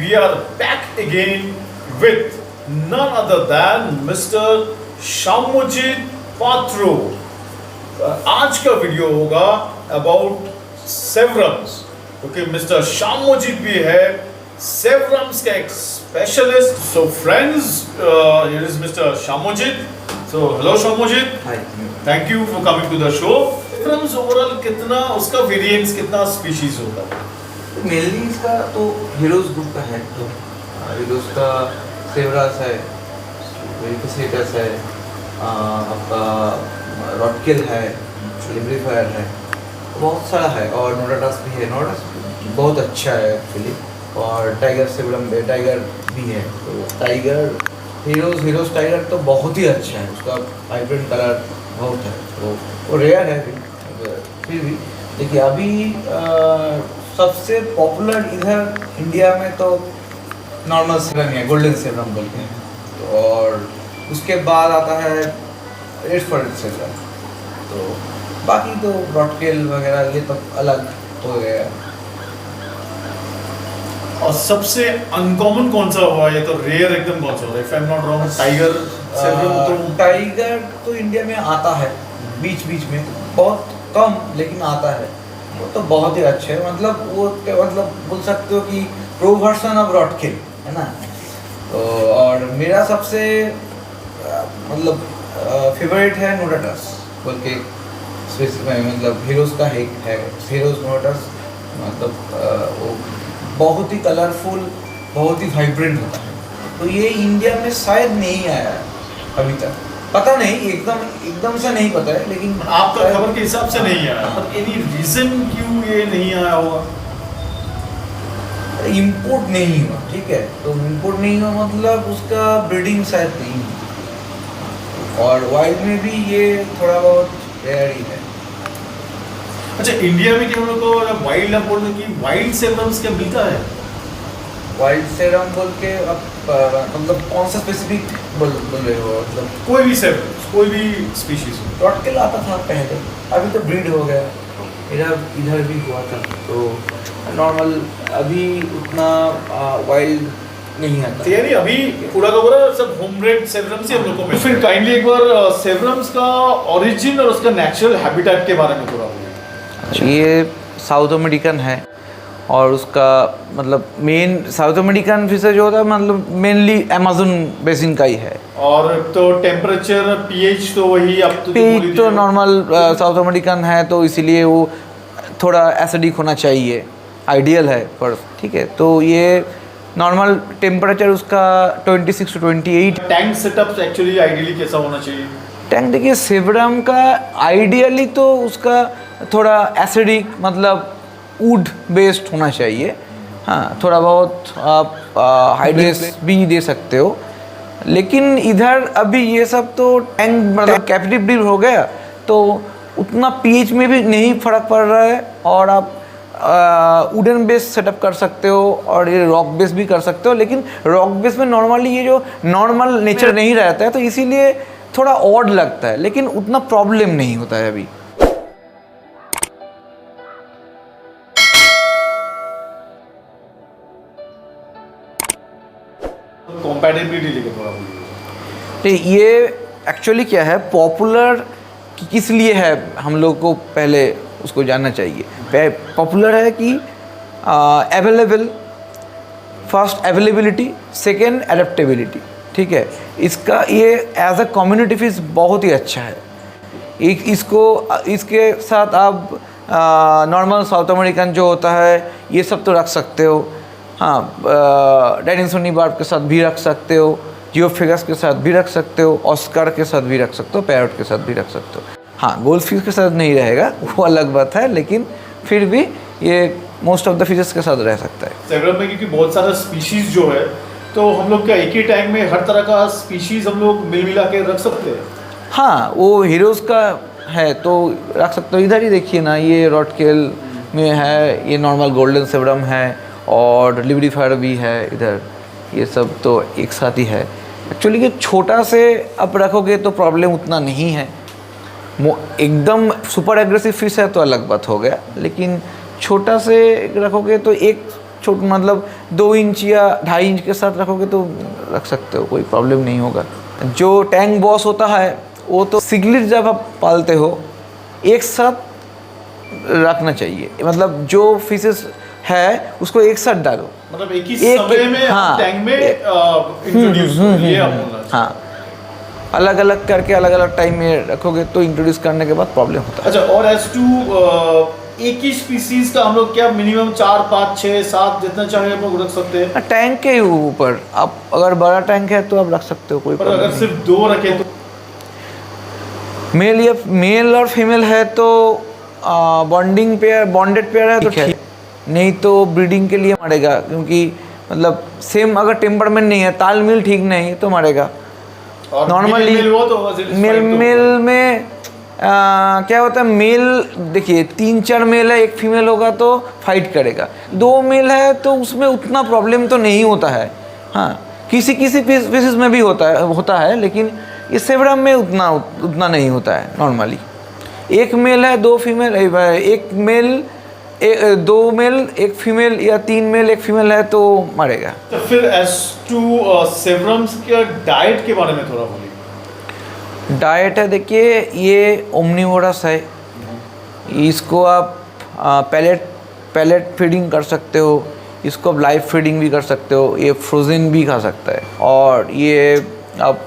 we are back again with none other than Mr. Shamojit Patro. आज का video होगा about सेवरम्स, क्योंकि mister शामोजित भी है सेवरम्स का एक specialist. So friends, here is mister Shamojit. So hello Shamojit, thank you for coming to the show. Severums overall कितना, उसका वेरिएंट्स कितना स्पीशीज होता है? मेनली इसका तो हीरोज ग्रुप का है. तो हीरोज का सेवरास है, वेरिफिसेटस है, आपका रॉटकिल है, लिब्रीफायर है, बहुत सारा है. और नोडाटास भी है. नोडाटास बहुत अच्छा है एक्चुअली. और टाइगर सेवरम टाइगर भी है. तो टाइगर हीरोज टाइगर तो बहुत ही अच्छा है. उसका वाइब्रेंट कलर बहुत है. तो वो रेयर है फिर भी. देखिए अभी सबसे पॉपुलर इधर इंडिया में तो नॉर्मल सेवरम है, गोल्डन सेवरम बोलते हैं. तो और उसके बाद आता है रेड फॉरेस्ट सेवरम. तो बाकी तो रॉटकेल वगैरह ये तो अलग हो गया. और सबसे अनकॉमन कौन सा हुआ? ये तो रेयर एकदम कौन सा हुआ? If I am not wrong, tiger severum. तो टाइगर तो इंडिया में आता है बीच में, बहुत कम लेकिन आता है. वो तो बहुत ही अच्छे है. मतलब वो मतलब बोल सकते हो कि प्रो वर्सन ऑफ रॉटकिल है ना. तो और मेरा सबसे मतलब फेवरेट है नोडाटास बोल के मतलब हीरोज का है हीरोज नोडाटास. मतलब वो बहुत ही कलरफुल, बहुत ही वाइब्रेंट होता है. तो ये इंडिया में शायद नहीं आया अभी तक. पता नहीं, एकदम से नहीं पता है. लेकिन आपका खबर के हिसाब से नहीं आया. पर एनी रीजन क्यों ये नहीं आया होगा? इंपोर्ट नहीं हुआ. ठीक है, तो इंपोर्ट नहीं हुआ मतलब उसका ब्रीडिंग शायद नहीं हुआ. और वाइल्ड में भी ये थोड़ा बहुत रेयर ही है. अच्छा, इंडिया में क्या हम लोग को वाइल्ड आप बोल रहे कि वाइल्ड सेवरम्स क्या मिलता है? वाइल्ड सेवरम बोल के अब मतलब कौन सा स्पेसिफिक बोल रहे हो? मतलब कोई भी सेवरम्स, कोई भी स्पीशीज. रॉटकिल आता था पहले, अभी तो ब्रीड हो गया. इधर भी हुआ था. तो नॉर्मल अभी उतना वाइल्ड नहीं आता. यानी अभी पूरा का पूरा सब होमब्रेड सेवरम्स ही हम लोग को मिलते हैं. फिर काइंडली एक बार सेवरम्स का ओरिजिन और उसका नेचुरल हैबिटेट के बारे में थोड़ा बोलिए. ये साउथ अमेरिकन है और उसका मतलब मेन साउथ अमेरिकन फिशर जो होता है मतलब मेनली अमेज़न बेसिन का ही है. और तो टेम्परेचर पीएच तो वही अब तो पीएच तो नॉर्मल साउथ अमेरिकन है, तो इसीलिए वो थोड़ा एसिडिक होना चाहिए, आइडियल है. पर ठीक है, तो ये नॉर्मल टेम्परेचर उसका 26 to 28. Tank setup actually ideally कैसा होना चाहिए? टैंक देखिए सेवरम का आइडियली तो उसका थोड़ा एसिडिक मतलब वुड बेस्ड होना चाहिए. हाँ, थोड़ा बहुत आप हाइड्रेस भी दे सकते हो. लेकिन इधर अभी ये सब तो टैंक मतलब कैप्टिव ब्रीड हो गया, तो उतना पीएच में भी नहीं फर्क पड़ रहा है. और आप वुडन बेस सेटअप कर सकते हो और ये रॉक बेस भी कर सकते हो. लेकिन रॉक बेस में नॉर्मली ये जो नॉर्मल नेचर नहीं रहता है, तो इसीलिए थोड़ा ऑड लगता है. लेकिन उतना प्रॉब्लम नहीं होता है अभी. कंपैटिबिलिटी लेके थोड़ा बोलिए. तो ये एक्चुअली क्या है, पॉपुलर किस लिए है हम लोग को पहले उसको जानना चाहिए. पॉपुलर है कि available, first availability, second adaptability. ठीक है, इसका ये एज अ कम्युनिटी फिश बहुत ही अच्छा है. इसके साथ आप नॉर्मल साउथ अमेरिकन जो होता है ये सब तो रख सकते हो. हाँ, डायनिसोनी बार्ब के साथ भी रख सकते हो, जियोफिगस के साथ भी रख सकते हो, ऑस्कर के साथ भी रख सकते हो, पैरट के साथ भी रख सकते हो. हाँ, गोल्ड फिश के साथ नहीं रहेगा, वो अलग बात है. लेकिन फिर भी ये मोस्ट ऑफ द फिशेस के साथ रह सकता है. सेवरम में क्योंकि बहुत सारा स्पीशीज जो है, तो हम लोग क्या एक ही टैंक में हर तरह का स्पीशीज हम लोग मिला के रख सकते हैं? हाँ, वो हीरोज़ का है तो रख सकते हो. इधर ही देखिए ना, ये रॉटकेल में है, ये नॉर्मल गोल्डन सेवरम है और लिब्रीफायर भी है इधर. ये सब तो एक साथ ही है. एक्चुअली ये छोटा से आप रखोगे तो प्रॉब्लम उतना नहीं है. एकदम सुपर एग्रेसिव फिश है तो अलग बात हो गया. लेकिन छोटा से रखोगे तो एक छोट मतलब 2 इंच या 2.5 इंच के साथ रखोगे तो रख सकते हो, कोई प्रॉब्लम नहीं होगा। जो टैंक बॉस होता है वो तो सिग्लिड जब आप पालते हो एक साथ रखना चाहिए, मतलब जो फिशेस है उसको एक साथ डालो, मतलब एक ही समय में हाँ, टैंक में इंट्रोड्यूस ये आप बोलना चाहते हैं। हाँ, अलग अलग करके अलग अलग टाइम में रखोगे तो इंट्रोड्यूस करने के बाद प्रॉब्लम होता है। अच्छा, और एज टू एक ही स्पीसीज का हम लोग क्या मिनिमम 4, 5, 6, 7 जितना चाहे हम लोग रख सकते हैं? टैंक के ऊपर, आप अगर बड़ा टैंक है तो आप रख सकते हो, कोई पर प्रॉब्लम अगर नहीं। सिर्फ 2 रखे तो मेल और फीमेल है तो बॉन्डिंग पेयर, बॉन्डेड पेयर है तो ठीक, नहीं तो ब्रीडिंग के लिए मरेगा, क्योंकि मतलब सेम अगर टेम्परमेंट नहीं है, तालमेल ठीक नहीं तो मरेगा। और नॉर्मली मेल वो तो होगा, मेल में क्या होता है, मेल देखिए 3-4 मेल है, एक फीमेल होगा तो फाइट करेगा, 2 मेल है तो उसमें उतना प्रॉब्लम तो नहीं होता है। हाँ, किसी पीसेस में भी होता है लेकिन इस सेब्रम में उतना नहीं होता है नॉर्मली। एक मेल है 2 फीमेल, एक मेल 2 मेल 1 फीमेल या 3 मेल 1 फीमेल है तो मरेगा। तो फिर एज टू सेब्रम्स के डाइट के बारे में थोड़ा बोलिए। डाइट है, देखिए ये ओमनीवोरस है, इसको आप पैलेट फीडिंग कर सकते हो, इसको आप लाइव फीडिंग भी कर सकते हो, ये फ्रोज़न भी खा सकता है, और ये आप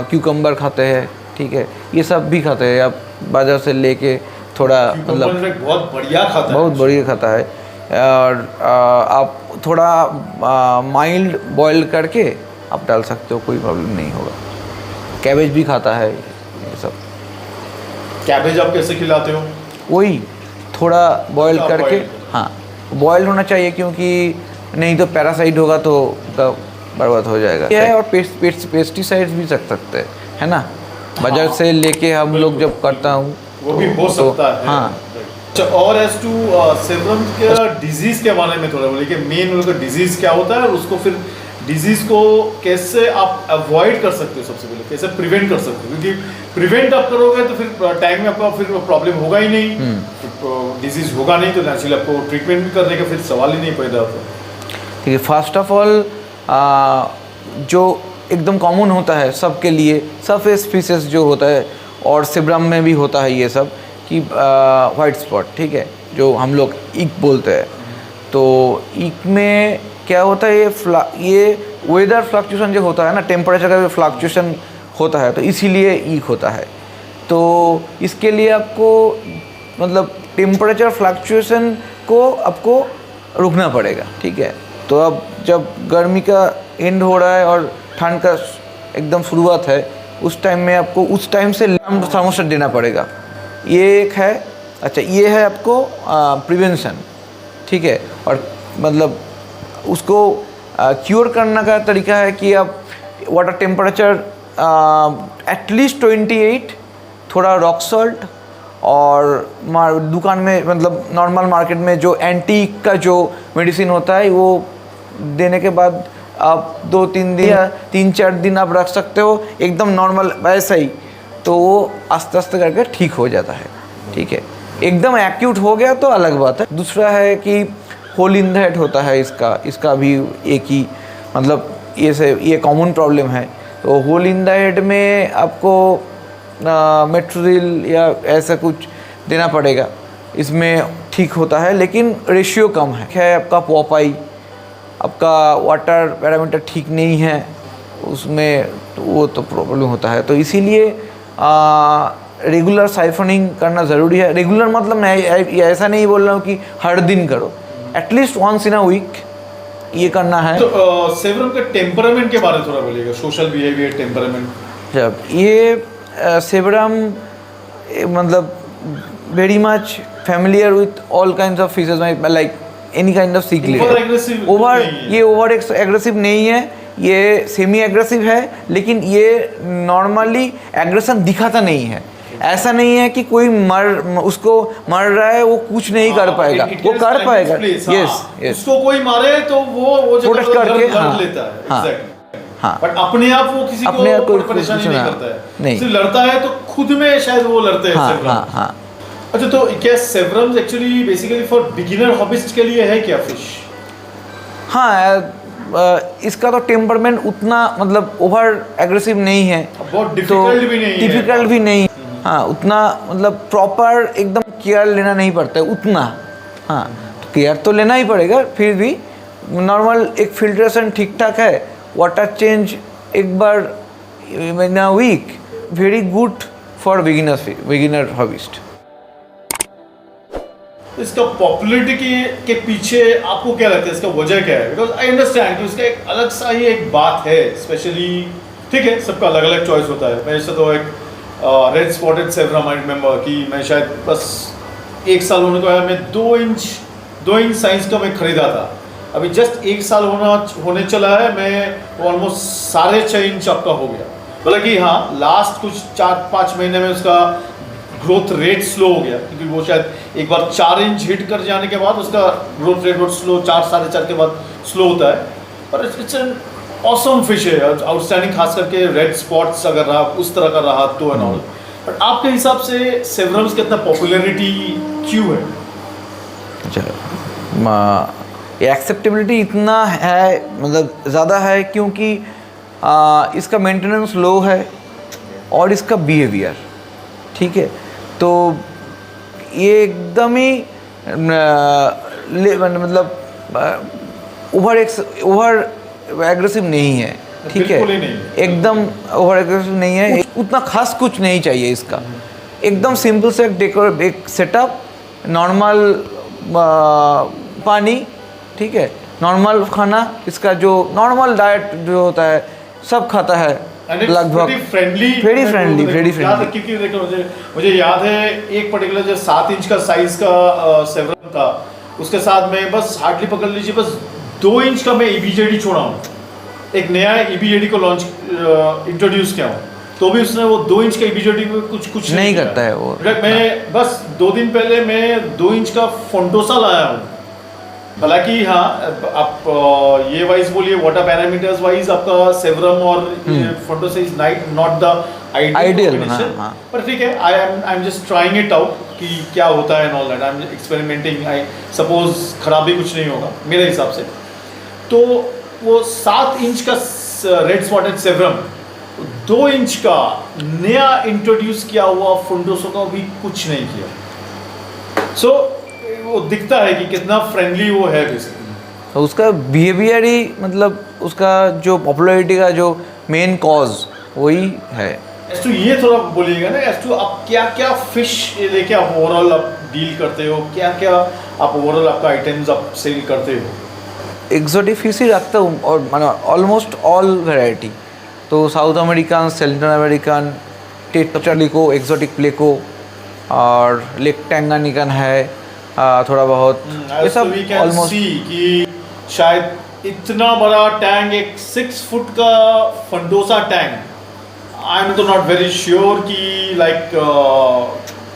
क्यूकम्बर खाते हैं, ठीक है, ये सब भी खाते हैं, आप बाज़ार से लेके थोड़ा मतलब बहुत बढ़िया खाता है, बहुत बढ़िया खाता है, और आप थोड़ा माइल्ड बॉयल करके आप डाल सकते हो, कोई प्रॉब्लम नहीं होगा। कैबेज भी खाता है, ये सब। कैबेज आप कैसे खिलाते हो? वही थोड़ा बॉयल अच्छा, करके, boil। हाँ बॉयल होना चाहिए, क्योंकि नहीं तो पैरासाइट होगा तो बर्बाद हो जाएगा। ये है, और पेस्टिसाइड्स भी रख सकते हैं, है ना, बाजार से लेके हम लोग जब करता हूँ वो भी हो सकता है। हाँ। अच्छा, और एज टू सेब्रम के डिजीज के बारे में थोड़ा बोलिए कि मेन उनका डिजीज क्या होता है, और उसको फिर डिजीज को कैसे आप अवॉइड कर सकते हो, सबसे पहले कैसे प्रिवेंट कर सकते हो, क्योंकि प्रिवेंट आप करोगे तो फिर टाइम में आपका फिर प्रॉब्लम होगा ही नहीं, डिजीज होगा नहीं, तो नेचुरली आपको ट्रीटमेंट करने का फिर सवाल ही नहीं पैदा होता। ठीक है, फर्स्ट ऑफ ऑल जो एकदम कॉमन होता है सबके लिए, सरफेस फिशेस जो होता है, और सेब्रम में भी होता है ये सब, कि वाइट स्पॉट, ठीक है, जो हम लोग ईक बोलते हैं। तो ईक में क्या होता है, ये वेदर फ्लक्चुएशन जो होता है ना, टेम्परेचर का फ्लक्चुएशन होता है, तो इसीलिए ईक होता है। तो इसके लिए आपको मतलब टेम्परेचर फ्लक्चुएशन को आपको रुकना पड़ेगा, ठीक है। तो अब जब गर्मी का एंड हो रहा है और ठंड का एकदम शुरुआत है, उस टाइम में आपको उस टाइम से थर्मोस्टेट देना पड़ेगा, ये एक है। अच्छा, ये है आपको प्रिवेंशन, ठीक है, और मतलब उसको क्योर करने का तरीका है कि आप वाटर टेम्परेचर एटलीस्ट 28, थोड़ा रॉक सॉल्ट, और दुकान में मतलब नॉर्मल मार्केट में जो एंटीक का जो मेडिसिन होता है वो देने के बाद आप 2-3 दिन या 3-4 दिन आप रख सकते हो, एकदम नॉर्मल वैसा ही, तो वो आस्ते आस्ते करके ठीक हो जाता है, ठीक है। एकदम एक्यूट हो गया तो अलग बात है। दूसरा है कि होल इन द हेड होता है, इसका भी एक ही मतलब ये कॉमन प्रॉब्लम है। तो होल इन द हेड में आपको मेट्रोजिल या ऐसा कुछ देना पड़ेगा, इसमें ठीक होता है, लेकिन रेशियो कम है। आपका पॉपाई, आपका वाटर पैरामीटर ठीक नहीं है उसमें, तो वो तो प्रॉब्लम होता है। तो इसीलिए रेगुलर साइफनिंग करना ज़रूरी है। रेगुलर मतलब मैं ऐसा नहीं बोल रहा हूँ कि हर दिन करो, at least once in a week ये करना है। तो सेब्रम के टेम्परामेंट के बारे में थोड़ा बोलिएगा, सोशल बिहेवियर, टेम्परामेंट। जब ये सेब्रम मतलब very much familiar with all kinds of fishes, like any kind of cichlid. ये ओवर एग्रेसिव नहीं है, ये सेमी एग्रेसिव है, लेकिन ये नॉर्मली एग्रेशन दिखाता नहीं है। ऐसा नहीं है कि कोई उसको मर रहा है वो कुछ नहीं कर पाएगा, वो कर पाएगा। यस, उसको कोई मारे तो वो प्रोटेक्ट करके लेता है। हाँ, बट अपने आप वो किसी को परेशानी नहीं करता है, नहीं सिर्फ लड़ता है तो खुद में शायद वो लड़ते हैं। हाँ। अच्छा, तो क्या severums actually basically for beginner hobbyist के लिए है क्या फिश? हाँ इसका तो टेम्परमेंट उतना मतलब ओवर एग्रेसिव नहीं है, बहुत डिफिकल्ट भी नहीं है, डिफिकल्ट भी नहीं, हाँ उतना मतलब प्रॉपर एकदम केयर लेना नहीं पड़ता है उतना। हाँ तो केयर तो लेना ही पड़ेगा, फिर भी नॉर्मल एक फिल्ट्रेशन ठीक ठाक है, वाटर चेंज एक बार in a week, very good for beginner hobbyist. इसका पॉपुलैरिटी के पीछे आपको क्या लगता है, इसका वजह क्या है? बिकॉज आई अंडरस्टैंड कि उसका एक अलग सा ही एक बात है, स्पेशली ठीक है सबका अलग अलग चॉइस होता है। मैं जैसे तो एक रेड स्पॉटेड सेवरम आई रिमेंबर कि मैं शायद बस 1 साल होने को आया, मैं 2 इंच साइज का मैं खरीदा था। अभी जस्ट 1 साल होने चला है, मैं ऑलमोस्ट 6.5 इंच आपका हो गया। मतलब कि हाँ लास्ट कुछ 4-5 महीने में उसका ग्रोथ रेट स्लो हो गया, क्योंकि वो शायद एक बार 4 इंच हिट कर जाने के बाद उसका ग्रोथ रेट बहुत स्लो, 4-4.5 के बाद स्लो होता है। पर इट्स एन ऑसम फिश है, आउटस्टैंडिंग, खास करके रेड स्पॉट्स अगर रहा उस तरह का रहा तो एंड ऑल। बट आपके हिसाब से सेवरम्स कितना पॉपुलैरिटी क्यों है? अच्छा एक्सेप्टेबिलिटी इतना है, मतलब ज़्यादा है क्योंकि इसका मेंटेनेंस लो है और इसका बिहेवियर ठीक है, तो ये एकदम ही मतलब ओवर एग्रेसिव नहीं है, ठीक है, एकदम ओवर एग्रेसिव नहीं है, उतना खास कुछ नहीं चाहिए इसका, एकदम सिंपल से एक सेटअप, नॉर्मल पानी, ठीक है, नॉर्मल खाना, इसका जो नॉर्मल डाइट जो होता है सब खाता है लगभग, वेरी फ्रेंडली। क्योंकि देखो मुझे याद है एक पर्टिकुलर जो 7 इंच का साइज का सेवरम था, उसके साथ में बस हार्डली पकड़ लीजिए बस 2 इंच का मैं EBJD छोड़ा हूँ, एक नया EBJD को लॉन्च इंट्रोड्यूस किया हूँ, तो भी उसने वो 2 इंच का EBJD में कुछ नहीं करता है वो। मैं बस 2 दिन पहले मैं 2 इंच का फोंटोसा लाया हूँ। हालांकि हाँ आप ये वाइज बोलिए वाटर पैरामीटर्स वाइज आपका सेवरम और फोंटोसा इज नॉट द आइडियल, पर ठीक है, I am just trying it out कि क्या होता है and all that, I am experimenting, I suppose खराबी कुछ नहीं होगा मेरे हिसाब से। तो वो 7 इंच का रेड स्पॉटेड सेवरम 2 इंच का नया इंट्रोड्यूस किया हुआ फोंटोसा का भी कुछ नहीं किया। सो वो दिखता है कि कितना फ्रेंडली वो है बेसिकली। तो उसका बिहेवियर ही मतलब उसका जो पॉपुलैरिटी का जो मेन कॉज वही है। एस टू ये थोड़ा बोलिएगा ना, एस टू आप क्या क्या फिश लेके आप ओवरऑल आप डील करते हो, क्या क्या आप ओवरऑल आपका आइटम्स आप सेल करते हो? एक्सोटिक फिश ही रखता हूँ और मतलब ऑलमोस्ट ऑल वेराइटी, तो साउथ अमेरिकन, सेंट्रल अमेरिकन, टेट्रालिको, एक्सोटिक प्लेको और लेक टैंगानिकन है, थोड़ा बहुत ये सब ऑलमोस्ट। कि शायद इतना बड़ा टैंक, एक 6 फुट का फंडोसा टैंक, आई एम तो नॉट वेरी श्योर कि लाइक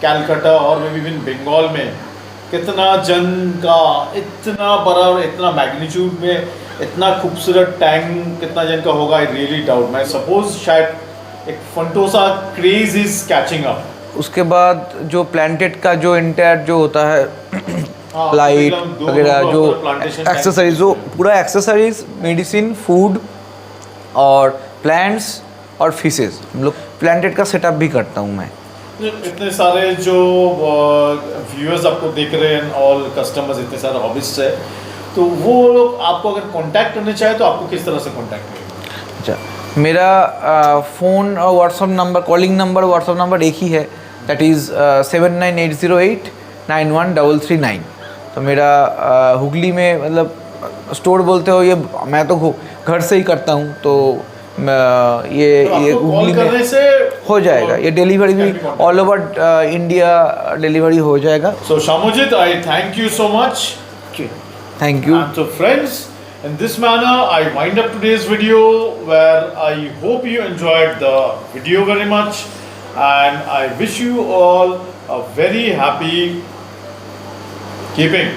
कैलकाटा और मे बी इन बंगाल में कितना जन का इतना बड़ा और इतना मैग्नीट्यूड में इतना खूबसूरत टैंक कितना जन का होगा, आई रियली डाउट। मैं सपोज शायद एक फंटोसा क्रेज इज कैचिंग अप। उसके बाद जो प्लांटेड का जो इंटायर जो होता है लाइट वगैरह, जो एक्सेसरीज, जो पूरा एक्सेसरीज, मेडिसिन, फूड और प्लांट्स और फिशेस, हम लोग प्लांटेड का सेटअप भी करता हूँ मैं। इतने सारे जो व्यूअर्स आपको देख रहे हैं, ऑल कस्टमर्स, इतने सारे हॉबिस्ट है, तो वो लोग आपको अगर कांटेक्ट करने चाहे तो आपको किस तरह से कांटेक्ट करेंगे? अच्छा, मेरा फ़ोन और WhatsApp number, calling number, WhatsApp number एक ही है, दैट इज़ 7980891339। तो मेरा हुगली में मतलब स्टोर बोलते हो, ये मैं तो घर से ही करता हूँ, तो ये हुगली में से हो जाएगा, ये डिलीवरी भी ऑल ओवर इंडिया डिलीवरी हो जाएगा। So Shamojit, I thank you so much. Thank you. So friends, in this manner I wind up today's video, where I hope you enjoyed the video very much, and I wish you all a very happy keeping.